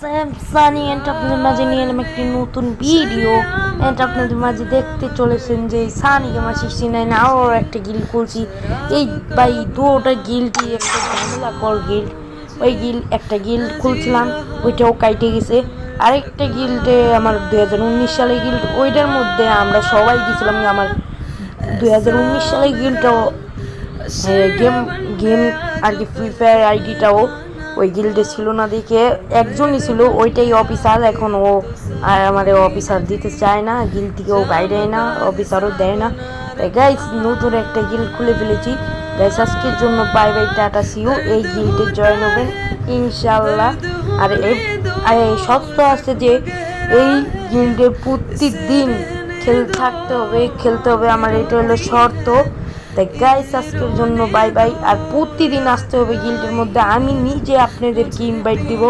Sunny and আপনাদের মাঝে নিয়ে এলাম একটি নতুন ভিডিও। এন্ড আপনাদের মাঝে দেখতে চলেছেন যে সানি আমার 69 আরও একটা গিল্ড খুলছি। এই ভাই দুটা গিল্ডই একটা ঝামেলা কর গিল্ড। ওই একটা গিল্ড খুলছিলাম, ওইটাও কাইটে গেছে। আরেকটা গিল্ডে আমার 2019 সালে গিল্ড, ওইটার মধ্যে আমরা সবাই দিয়েছিলাম। আমার 2019 সালে গিল্ডটাও গেম গেম আর কি ফ্রি ফায়ার আইডিটাও ওই গিল্ডে ছিল না, দেখে একজনই ছিল, ওইটাই অফিসার। এখন ও আর আমাদের অফিসার দিতে চায় না, গিল্ড থেকেও বাইরে না, অফিসারও দেয় না। তাই গাইস নতুন একটা গিল্ড খুলে ফেলেছি। গাইস আজকের জন্য বাই বাই, টাটা সিউ। এই গিল্ডে জয়েন হবেন ইনশাল্লাহ। আর এই শর্ত আছে যে এই গিল্ডে প্রতিদিন খেলতে হবে আমার, এটা হলো শর্ত। তাই গাইস আজকের জন্য বাই বাই। আর প্রতিদিন আসতে হবে গিল্ডের মধ্যে, আমি নিজে আপনাদেরকে ইনভাইট দিব।